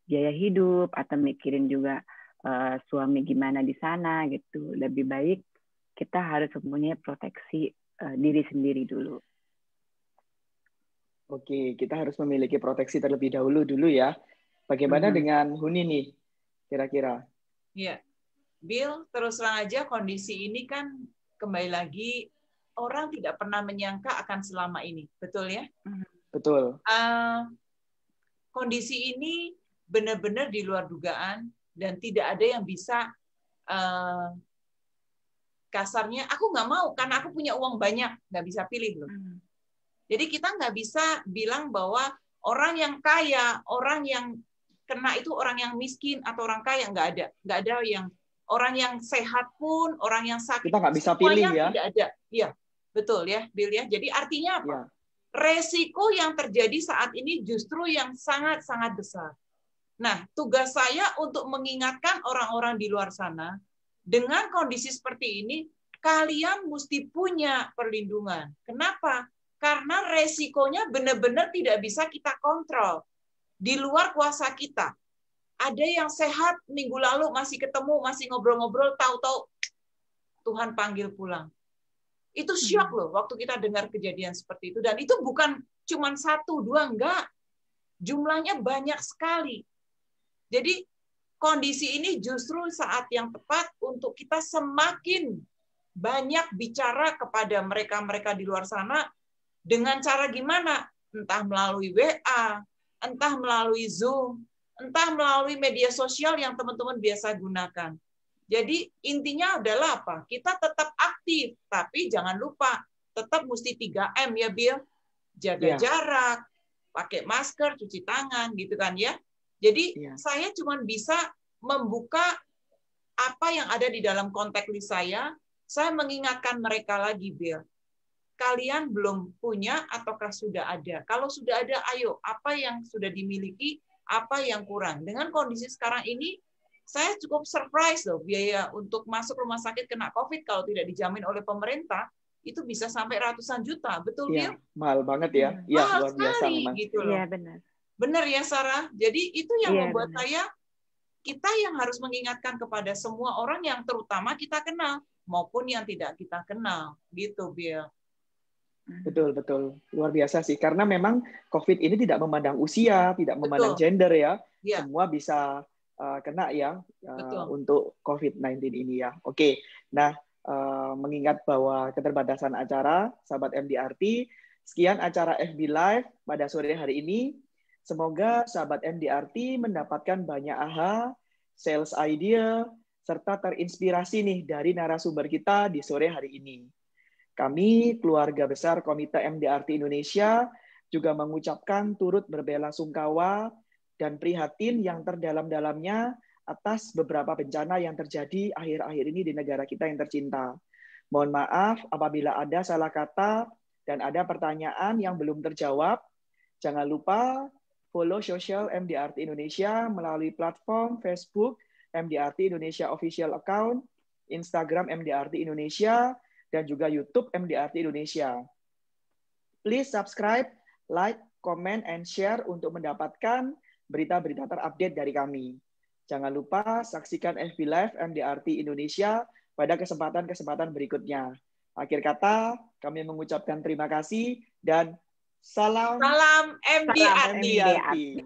biaya hidup, atau mikirin juga suami gimana di sana gitu. Lebih baik kita harus mempunyai proteksi diri sendiri dulu. Oke, kita harus memiliki proteksi terlebih dahulu ya. Bagaimana dengan Huni nih, kira-kira? Iya, Bill, terus terang aja kondisi ini kan kembali lagi orang tidak pernah menyangka akan selama ini, betul ya? Betul. Kondisi ini benar-benar di luar dugaan dan tidak ada yang bisa kasarnya aku nggak mau karena aku punya uang banyak, nggak bisa pilih loh. Jadi kita nggak bisa bilang bahwa orang yang kaya, orang yang kena itu orang yang miskin atau orang kaya, nggak ada yang orang yang sehat pun, orang yang sakit kita nggak bisa pilih ya. Tidak ada, iya betul ya, Bill ya. Jadi artinya apa? Ya. Resiko yang terjadi saat ini justru yang sangat-sangat besar. Nah, tugas saya untuk mengingatkan orang-orang di luar sana dengan kondisi seperti ini, kalian mesti punya perlindungan. Kenapa? Karena resikonya benar-benar tidak bisa kita kontrol. Di luar kuasa kita. Ada yang sehat minggu lalu masih ketemu, masih ngobrol-ngobrol, tahu-tahu Tuhan panggil pulang. Itu syok loh waktu kita dengar kejadian seperti itu. Dan itu bukan cuma 1, 2, enggak. Jumlahnya banyak sekali. Jadi kondisi ini justru saat yang tepat untuk kita semakin banyak bicara kepada mereka-mereka di luar sana dengan cara gimana? Entah melalui WA, entah melalui Zoom, entah melalui media sosial yang teman-teman biasa gunakan. Jadi intinya adalah apa? Kita tetap aktif, tapi jangan lupa tetap mesti 3M ya, Bill. Jaga jarak, pakai masker, cuci tangan, gitu kan ya. Jadi saya cuma bisa membuka apa yang ada di dalam konteks list saya mengingatkan mereka lagi, Bill. Kalian belum punya ataukah sudah ada? Kalau sudah ada, ayo, apa yang sudah dimiliki, apa yang kurang. Dengan kondisi sekarang ini, saya cukup surprise loh, biaya untuk masuk rumah sakit kena COVID kalau tidak dijamin oleh pemerintah, itu bisa sampai ratusan juta, betul Iya, Bill? mahal banget ya. Iya, Mahal luar biasa sekali memang. gitu loh. Iya, benar. Benar ya Sarah. Jadi itu yang Iya, membuat benar. kita yang harus mengingatkan kepada semua orang yang terutama kita kenal maupun yang tidak kita kenal, gitu Bill. Betul, betul. Luar biasa sih. Karena memang COVID ini tidak memandang usia, tidak memandang gender ya. Ya, Semua bisa kena ya betul. untuk COVID-19 ini ya. Oke, nah mengingat bahwa keterbatasan acara, sahabat MDRT, sekian acara FB Live pada sore hari ini. Semoga sahabat MDRT mendapatkan banyak aha, sales idea, serta terinspirasi nih dari narasumber kita di sore hari ini. Kami, keluarga besar Komite MDRT Indonesia, juga mengucapkan turut berbelasungkawa dan prihatin yang terdalam-dalamnya atas beberapa bencana yang terjadi akhir-akhir ini di negara kita yang tercinta. Mohon maaf apabila ada salah kata dan ada pertanyaan yang belum terjawab. Jangan lupa follow sosial MDRT Indonesia melalui platform Facebook MDRT Indonesia Official Account, Instagram MDRT Indonesia, dan juga YouTube MDRT Indonesia. Please subscribe, like, comment, and share untuk mendapatkan berita-berita terupdate dari kami. Jangan lupa saksikan FB Live MDRT Indonesia pada kesempatan-kesempatan berikutnya. Akhir kata, kami mengucapkan terima kasih dan salam MDRT.